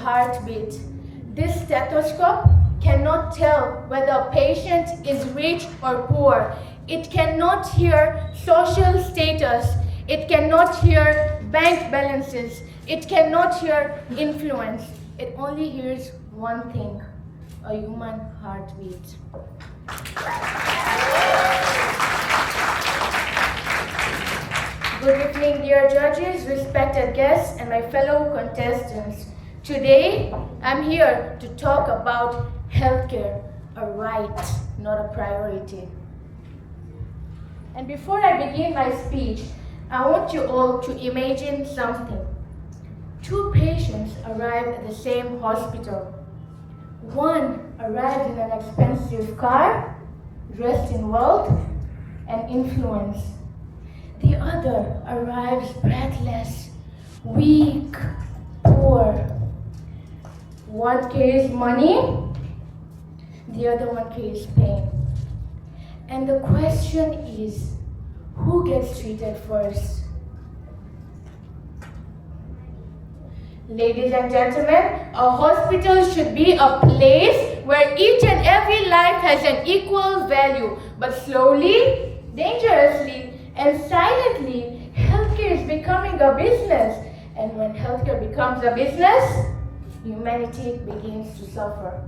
heartbeat. This stethoscope cannot tell whether a patient is rich or poor. It cannot hear social status. It cannot hear bank balances. It cannot hear influence. It only hears one thing, a human heartbeat. Good evening, dear judges, respected guests, and my fellow contestants. Today, I'm here to talk about healthcare, a right, not a priority. And before I begin my speech, I want you all to imagine something. Two patients arrive at the same hospital. One arrives in an expensive car, dressed in wealth and influence. The other arrives breathless, weak, poor. One carries money, the other one carries pain. And the question is, who gets treated first? Ladies and gentlemen, a hospital should be a place where each and every life has an equal value. But slowly, dangerously, and silently, healthcare is becoming a business. And when healthcare becomes a business, humanity begins to suffer.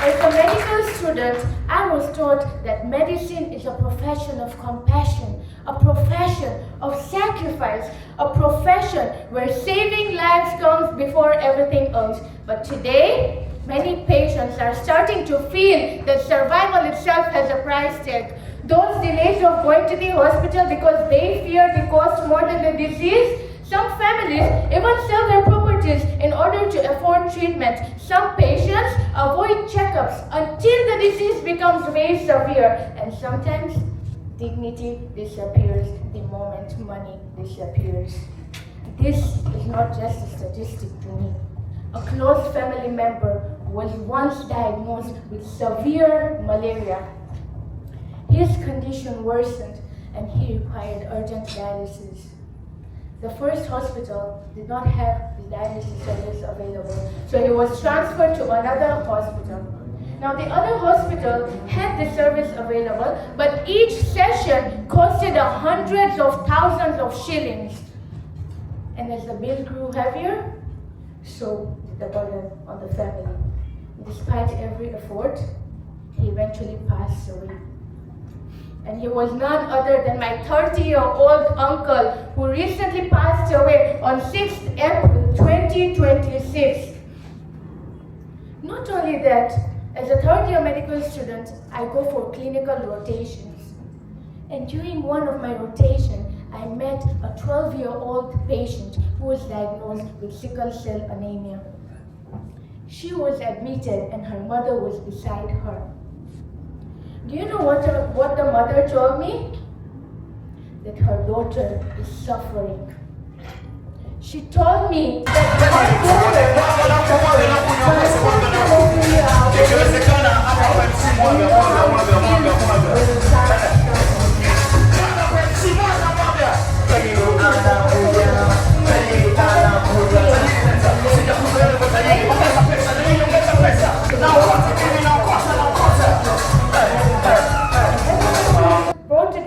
As a medical student, I was taught that medicine is a profession of compassion, a profession of sacrifice, a profession where saving lives comes before everything else. But today, many patients are starting to feel that survival itself has a price tag. Those delays of going to the hospital because they fear the cost more than the disease. Some families even sell their properties in order to afford treatment. Some patients avoid checkups until the disease becomes very severe. And sometimes dignity disappears the moment money disappears. This is not just a statistic to me. A close family member was once diagnosed with severe malaria. His condition worsened and he required urgent dialysis. The first hospital did not have the dialysis service available, so he was transferred to another hospital. Now the other hospital had the service available, but each session costed hundreds of thousands of shillings. And as the bill grew heavier, so did the burden on the family. Despite every effort, he eventually passed away. And he was none other than my 30-year-old uncle who recently passed away on 6th April 2026. Not only that, as a third-year medical student, I go for clinical rotations. And during one of my rotations, I met a 12-year-old patient who was diagnosed with sickle cell anemia. She was admitted and her mother was beside her. Do you know what the mother told me? That her daughter is suffering. She told me that brought to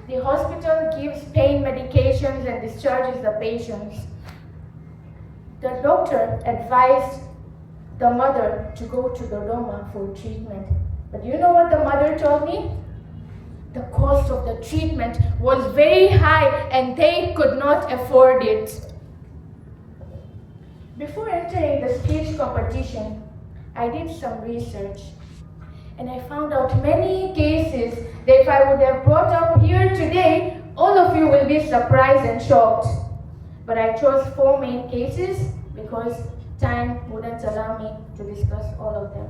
the hospital gives pain medications and discharges the patients. The doctor advised the mother to go to Dodoma for treatment. But you know what the mother told me? The cost of the treatment was very high and they could not afford it. Before entering the speech competition, I did some research. And I found out many cases that if I would have brought up here today, all of you will be surprised and shocked. But I chose 4 main cases because time wouldn't allow me to discuss all of them.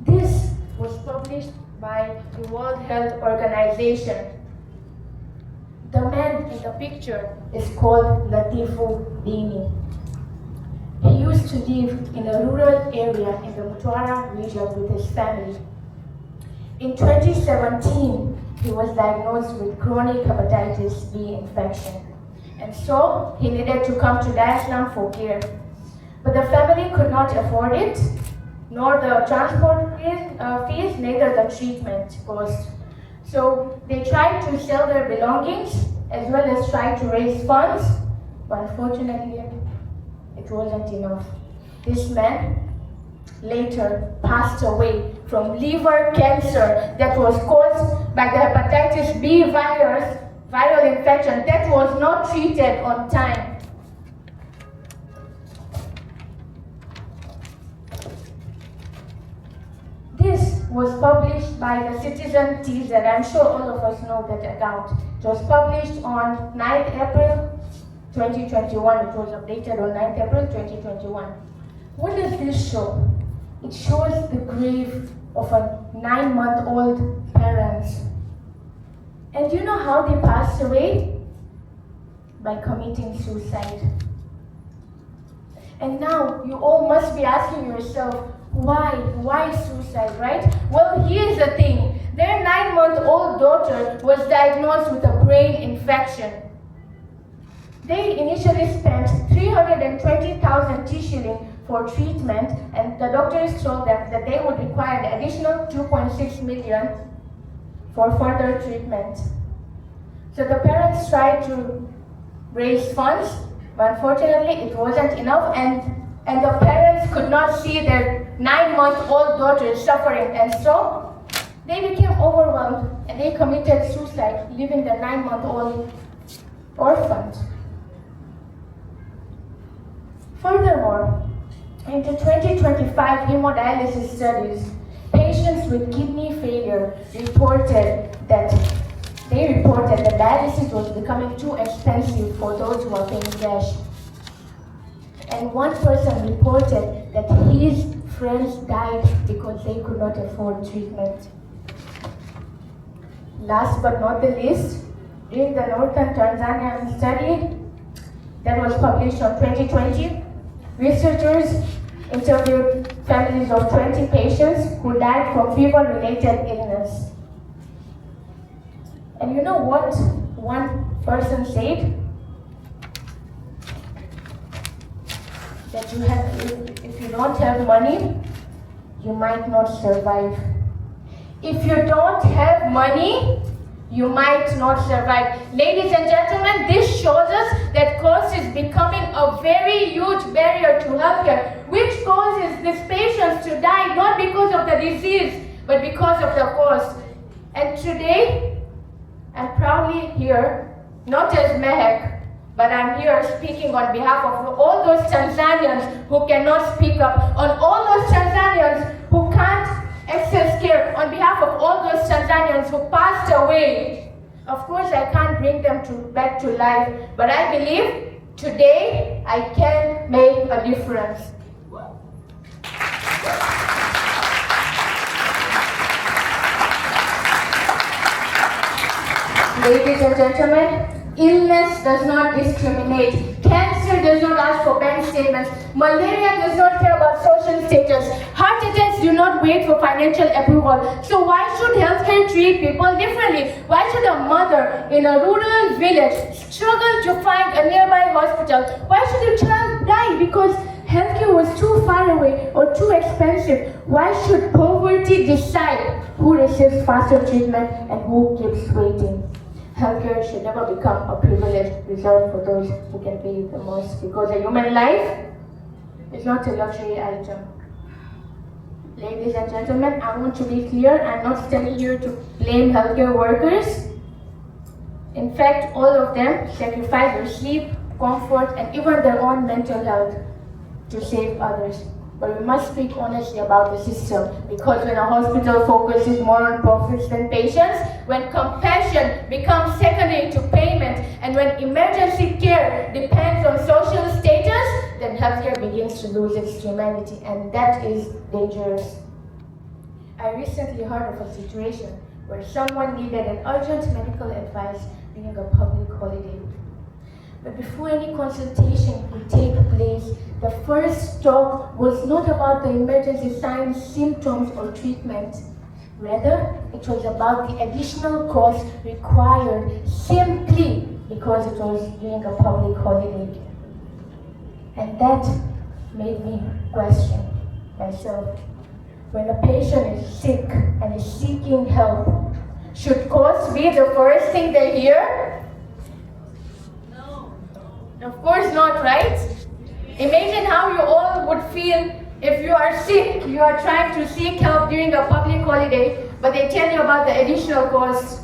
This was published by the World Health Organization. The man in the picture is called Latifu Dini. He used to live in a rural area in the Maswala region with his family. In 2017, he was diagnosed with chronic hepatitis B infection, and so he needed to come to Dar es Salaam for care. But the family could not afford it, nor the transport fees, neither the treatment cost. So they tried to sell their belongings as well as try to raise funds, but unfortunately, it wasn't enough. This man later passed away from liver cancer that was caused by the hepatitis B viral infection that was not treated on time. This was published by the Citizen TZ. I'm sure all of us know that account. It was published on 9th April 2021. It was updated on 9th April 2021. What does this show? It shows the grave of a 9-month-old parent. And do you know how they passed away? By committing suicide. And now you all must be asking yourself, why suicide, right? Well, here's the thing. Their 9-month-old daughter was diagnosed with a brain infection. They initially spent 320,000 shillings for treatment, and the doctors told them that they would require an additional 2.6 million for further treatment. So the parents tried to raise funds, but unfortunately it wasn't enough, and the parents could not see their 9-month-old daughter suffering, and so they became overwhelmed and they committed suicide, leaving the 9-month-old orphaned. Furthermore, in the 2025 hemodialysis studies, patients with kidney failure reported that dialysis was becoming too expensive for those who are paying cash. And one person reported that his friends died because they could not afford treatment. Last but not the least, during the Northern Tanzanian study that was published on 2020, researchers interviewed families of 20 patients who died from fever-related illness. And you know what one person said? That if you don't have money, you might not survive. If you don't have money, you might not survive. Ladies and gentlemen, this shows us that cost is becoming a very huge barrier to healthcare, which causes these patients to die not because of the disease, but because of the cost. And today, I'm proudly here, not as Mehek, but I'm here speaking on behalf of all those Tanzanians who cannot speak up, on all those Tanzanians who can't access care, on behalf of all those Tanzanians who passed away. Of course, I can't bring them back to life, but I believe today I can make a difference. Ladies and gentlemen, illness does not discriminate. Cancer does not ask for bank statements. Malaria does not care about social status. Heart attacks do not wait for financial approval. So why should healthcare treat people differently? Why should a mother in a rural village struggle to find a nearby hospital? Why should a child die because healthcare was too far away or too expensive? Why should poverty decide who receives faster treatment and who keeps waiting? Healthcare should never become a privilege reserved for those who can pay the most, because a human life is not a luxury item. Ladies and gentlemen, I want to be clear, I'm not standing here to blame healthcare workers. In fact, all of them sacrifice their sleep, comfort, and even their own mental health to save others. But we must speak honestly about the system, because when a hospital focuses more on profits than patients, when compassion becomes secondary to payment, and when emergency care depends on social status, then healthcare begins to lose its humanity, and that is dangerous. I recently heard of a situation where someone needed an urgent medical advice during a public holiday. But before any consultation could take place, the first talk was not about the emergency signs, symptoms, or treatment. Rather, it was about the additional cost required simply because it was during a public holiday. And that made me question myself. When a patient is sick and is seeking help, should cost be the first thing they hear? No. Of course not, right? Imagine how you all would feel if you are sick, you are trying to seek help during a public holiday, but they tell you about the additional cost.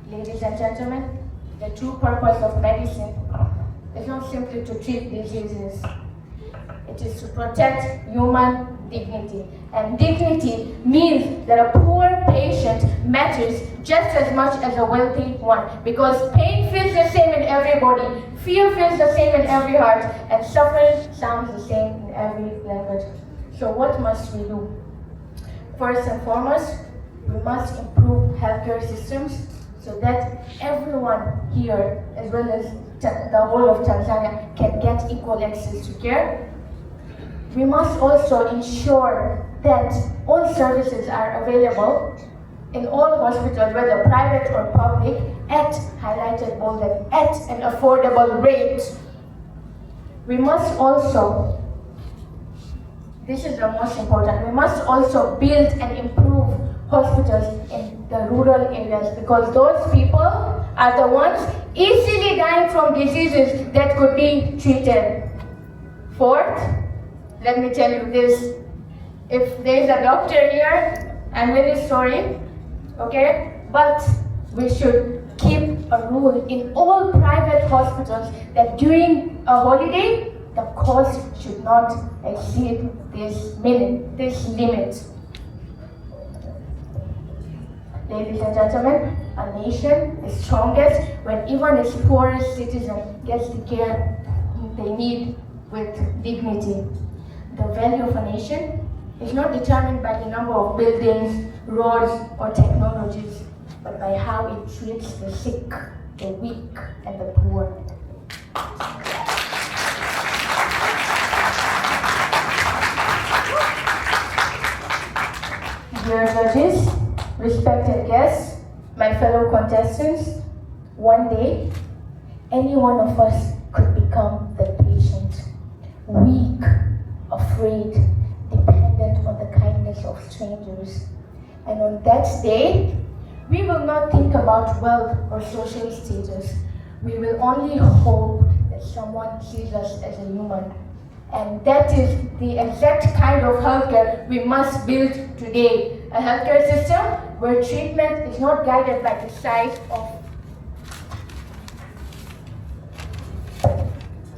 Ladies and gentlemen, the true purpose of medicine is not simply to treat diseases. It is to protect human dignity. And dignity means that a poor patient matters just as much as a wealthy one. Because pain feels the same in every body, fear feels the same in every heart, and suffering sounds the same in every language. So what must we do? First and foremost, we must improve healthcare systems so that everyone here, as well as the whole of Tanzania, can get equal access to care. We must also ensure that all services are available in all hospitals, whether private or public, at highlighted bolded, at an affordable rate. We must also, this is the most important, we must also build and improve hospitals in the rural areas, because those people are the ones easily dying from diseases that could be treated. Fourth, let me tell you this. If there is a doctor here, I'm really sorry, okay? But we should keep a rule in all private hospitals that during a holiday, the cost should not exceed this limit. Ladies and gentlemen, a nation is strongest when even its poorest citizen gets the care they need with dignity. The value of a nation is not determined by the number of buildings, roads, or technologies, but by how it treats the sick, the weak, and the poor. Dear judges, respected guests, my fellow contestants, one day, any one of us could become the patient, weak, afraid, dependent on the kindness of strangers. And on that day, we will not think about wealth or social status. We will only hope that someone sees us as a human. And that is the exact kind of healthcare we must build today. A healthcare system where treatment is not guided by the size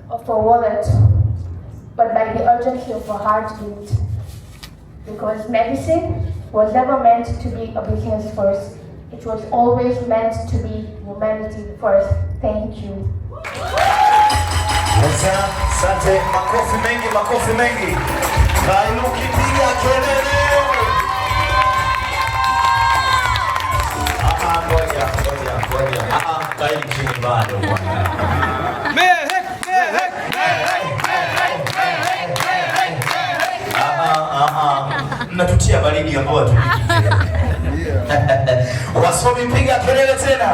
of a wallet, but by the urgency of a heartbeat. Because medicine was never meant to be a business first. It was always meant to be humanity first. Thank you. Asante, makofi mengi. Kainuki piga kelele. Ngoja. Kai chini bado bwana. Mnatutia baridi ambao tu. Wasomi piga kelele tena.